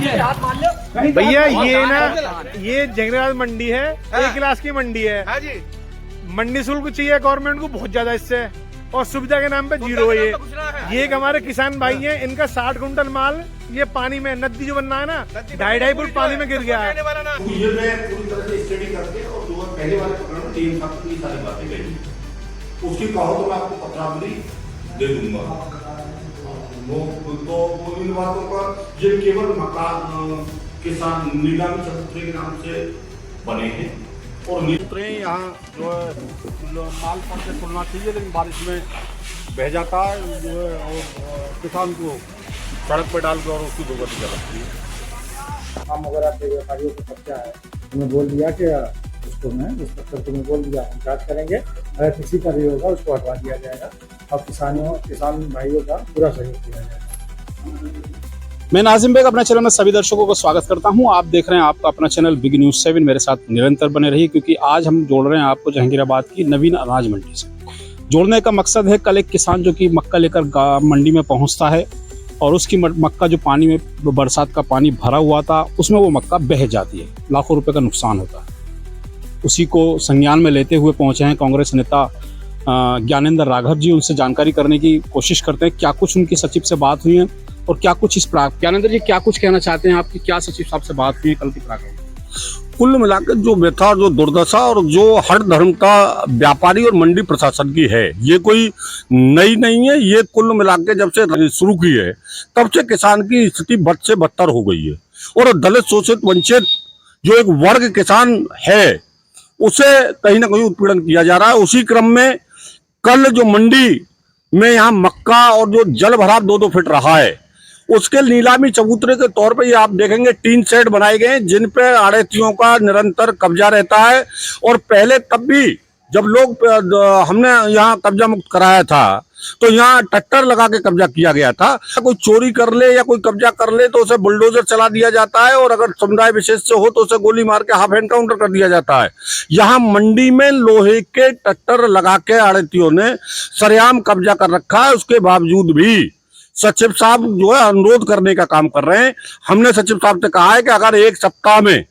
भैया ये ना, ये जंगलात मंडी है, 1 गिलास की मंडी है। मंडी शुल्क चाहिए गवर्नमेंट को बहुत ज्यादा इससे, और सुविधा के नाम पे 0 है। ये एक हमारे किसान भाई हैं, इनका 60 कुंटल माल ये पानी में, नदी जो बनना है ना, 2.5 फुट पानी में गिर गया है। तो ये मैं पूरी तरह से स्टडी करके और जो पहले वाले प्रकरण में 3 साल की सारी बातें गई, उसकी कहो तो मैं आपको पत्रावली दे दूंगा। तो इन बातों पर ये केवल मकान किसान नीलामी चबूतरे के नाम से बने हैं, और चबूतरे यहाँ जो है माल पर से खुलना चाहिए, लेकिन बारिश में बह जाता है जो है, और किसान को सड़क पर डाल कर और उसकी दुर्गति कर रखती है। हम अगर आपके व्यापारियों को कब्जा है, उन्हें बोल दिया कि उसको मैं उस पत्थर को मैं बोल दिया हम जांच करेंगे, अगर किसी का भी होगा उसको हटवा दिया जाएगा और किसान भाइयों का पूरा सहयोग किया जाएगा। मैं नाजिम बेग अपने चैनल में सभी दर्शकों को स्वागत करता हूं। आप देख रहे हैं आपका अपना चैनल बिग न्यूज़ 7। मेरे साथ निरंतर बने रहिए, क्योंकि आज हम जोड़ रहे हैं आपको जहांगीराबाद की नवीन अनाज मंडी से। जोड़ने का मकसद है, कल एक किसान जो कि मक्का लेकर मंडी में पहुंचता है और उसकी मक्का जो पानी में बरसात का पानी भरा हुआ था उसमें वो मक्का बह जाती है, लाखों रुपए का नुकसान होता है। उसी को संज्ञान में लेते हुए पहुंचे हैं कांग्रेस नेता ज्ञानेंद्र राघव जी। उनसे जानकारी करने की कोशिश करते हैं क्या कुछ उनकी सचिव से बात हुई है और क्या कुछ इस ज्ञानेंद्र जी क्या कुछ कहना चाहते हैं, आपकी क्या सचिव साहब से बात हुई है कल की प्राकरण? कुल मिलाकर जो व्यथा, जो दुर्दशा और जो हर धर्म का व्यापारी और मंडी प्रशासन की है, ये कोई नई नहीं है। ये कुल मिलाकर जब से शुरू की है तब से किसान की स्थिति बद से बदतर हो गई है, और दलित शोषित वंचित जो एक वर्ग किसान है उसे कहीं ना कहीं उत्पीड़न किया जा रहा है। उसी क्रम में कल जो मंडी में यहाँ मक्का और जो जल भराव 2-2 फीट रहा है, उसके नीलामी चबूतरे के तौर पे ये आप देखेंगे टीन शेड बनाए गए हैं, जिन पे आड़तियों का निरंतर कब्जा रहता है। और पहले तब भी जब लोग हमने यहाँ कब्जा मुक्त कराया था तो यहाँ ट्रैक्टर लगा के कब्जा किया गया था। कोई चोरी कर ले या कोई कब्जा कर ले तो उसे बुलडोजर चला दिया जाता है, और अगर समुदाय विशेष से हो तो उसे गोली मार के हाफ एनकाउंटर कर दिया जाता है। यहाँ मंडी में लोहे के ट्रैक्टर लगा के आड़तियों ने सरेआम कब्जा कर रखा है। उसके बावजूद भी सचिव साहब जो है अनुरोध करने का काम कर रहे हैं। हमने सचिव साहब से कहा है कि अगर 1 सप्ताह में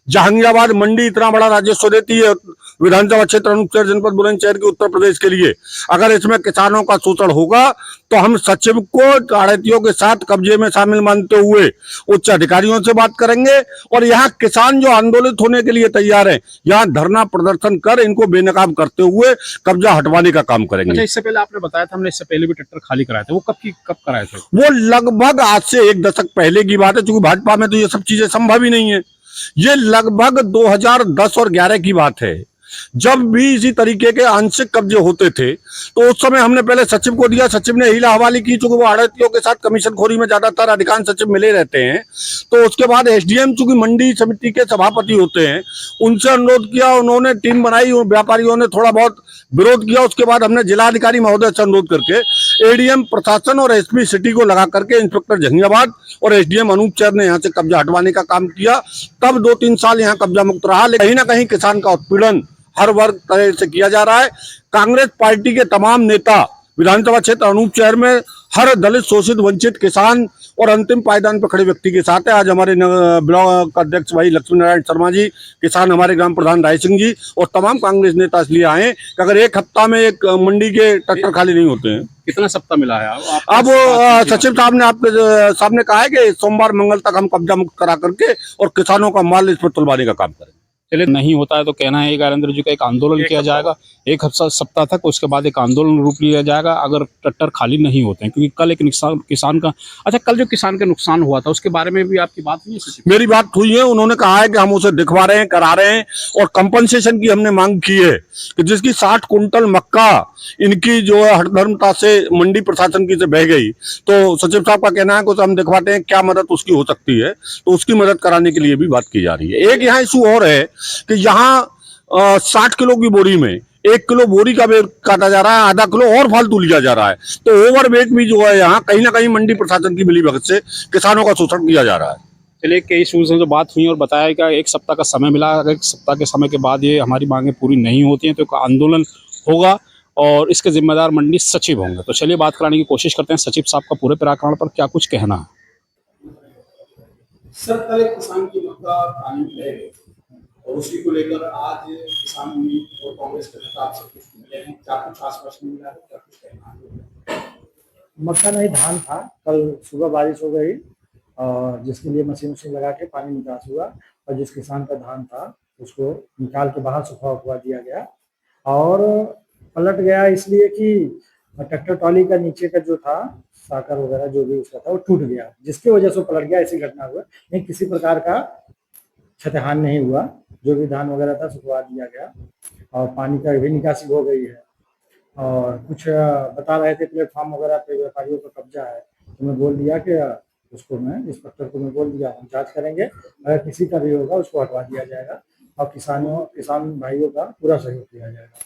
जहांगीराबाद मंडी इतना बड़ा राजस्व देती है विधानसभा क्षेत्र अनुच्छेद जनपद बुलंदशहर के उत्तर प्रदेश के लिए, अगर इसमें किसानों का शोषण होगा तो हम सचिव को आड़तियों के साथ कब्जे में शामिल मानते हुए उच्च अधिकारियों से बात करेंगे। और यहाँ किसान जो आंदोलित होने के लिए तैयार है, यहाँ धरना प्रदर्शन कर इनको बेनकाब करते हुए कब्जा हटवाने का काम करेंगे। अच्छा, इससे पहले आपने बताया था, हमने इससे पहले भी ट्रैक्टर खाली कराए थे, वो कब कराए थे? वो लगभग आज से 1 दशक पहले की बात है, क्योंकि भाजपा में तो ये सब चीजें संभव ही नहीं है। ये लगभग 2010 और 11 की बात है, जब भी इसी तरीके के आंशिक कब्जे होते थे। तो उस समय हमने पहले सचिव को दिया, सचिव ने हीला हवाली की, चूंकि वो आड़तियों के साथ कमीशनखोरी में ज्यादातर अधिकांश सचिव मिले रहते हैं। तो उसके बाद एसडीएम चूंकि मंडी समिति के सभापति होते हैं, उनसे अनुरोध किया, उन्होंने टीम बनाई, व्यापारियों ने थोड़ा बहुत विरोध किया। उसके बाद हमने जिलाधिकारी महोदय से अनुरोध करके एडीएम प्रशासन और एसपी सिटी को लगा करके इंस्पेक्टर जहांगीराबाद और एसडीएम अनूप चैर ने यहाँ से कब्जा हटवाने का काम किया। तब 2-3 साल यहाँ कब्जा मुक्त रहा, लेकिन कहीं ना कहीं किसान का उत्पीड़न हर वर्ग तरह से किया जा रहा है। कांग्रेस पार्टी के तमाम नेता विधानसभा क्षेत्र अनूप शहर में हर दलित शोषित वंचित किसान और अंतिम पायदान पर खड़े व्यक्ति के साथ है। आज हमारे ब्लॉक अध्यक्ष भाई लक्ष्मी नारायण शर्मा जी, किसान हमारे ग्राम प्रधान राय सिंह जी और तमाम कांग्रेस नेता इसलिए आए कि अगर 1 हफ्ता में एक मंडी के ट्रैक्टर खाली नहीं होते हैं। कितना सप्ताह मिला है अब सचिव साहब ने आपके सामने कहा है कि सोमवार मंगल तक हम कब्जा मुक्त करा करके और किसानों का माल इस पर तुलवाने का काम करें। चलिए, नहीं होता है तो कहना है ज्ञानेंद्र जी का एक आंदोलन किया जाएगा 1 सप्ताह तक, उसके बाद एक आंदोलन रूप लिया जाएगा अगर ट्रैक्टर खाली नहीं होते हैं। क्योंकि कल एक किसान का, अच्छा, कल जो किसान का नुकसान हुआ था उसके बारे में भी आपकी बात हुई है? मेरी बात हुई है, उन्होंने कहा है कि हम उसे दिखवा रहे हैं, करा रहे हैं, और कंपनसेशन की हमने मांग की है कि जिसकी 60 कुंटल मक्का इनकी जो है हठधर्मता से मंडी प्रशासन की से बह गई, तो सचिव साहब का कहना है कि हम दिखवाते हैं क्या मदद उसकी हो सकती है, तो उसकी मदद कराने के लिए भी बात की जा रही है। एक यहाँ इशू और है कि यहाँ 60 किलो की बोरी में 1 किलो बोरी का वेट काटा जा रहा है, आधा किलो और फालतू लिया जा रहा है। तो ओवर वेट भी जो है यहाँ कहीं ना कहीं मंडी प्रशासन की मिलीभगत से किसानों का शोषण किया जा रहा है। चलिए, कई इशूज से जो बात हुई और बताया कि 1 सप्ताह का समय मिला, अगर 1 सप्ताह के समय के बाद ये हमारी मांगें पूरी नहीं होती हैं तो एक आंदोलन होगा और इसके जिम्मेदार मंडी सचिव होंगे। तो चलिए बात कराने की कोशिश करते हैं सचिव साहब का पूरे प्रकरण पर क्या कुछ कहना है। सर कल एक किसान की मक्का पानी में रह गई और उसी को लेकर आज किसान और कांग्रेस के नेता आपसे कुछ मिले हैं, क्या कुछ आश्वासन मिला है, क्या कुछ कहना है? मक्का नहीं, धान था। कल सुबह बारिश हो गई और जिसके लिए मशीन लगा के पानी निकास हुआ, और जिस किसान का धान था उसको निकाल के बाहर सुखा हुआ दिया गया और पलट गया, इसलिए कि ट्रैक्टर ट्रॉली का नीचे का जो था साकर वगैरह जो भी उसका था वो टूट गया, जिसकी वजह से वो पलट गया। ऐसी घटना हुआ, नहीं किसी प्रकार का क्षतिहानि नहीं हुआ। जो भी धान वगैरह था सुखवा दिया गया और पानी का भी निकासी हो गई है। और कुछ बता रहे थे प्लेटफॉर्म वगैरह पे व्यापारियों का कब्जा है, तो मैं बोल दिया कि उसको मैं इंस्पेक्टर को मैं बोल दिया हम जांच करेंगे, अगर किसी का भी होगा उसको हटवा दिया जाएगा और किसान भाइयों का पूरा सहयोग किया जाएगा।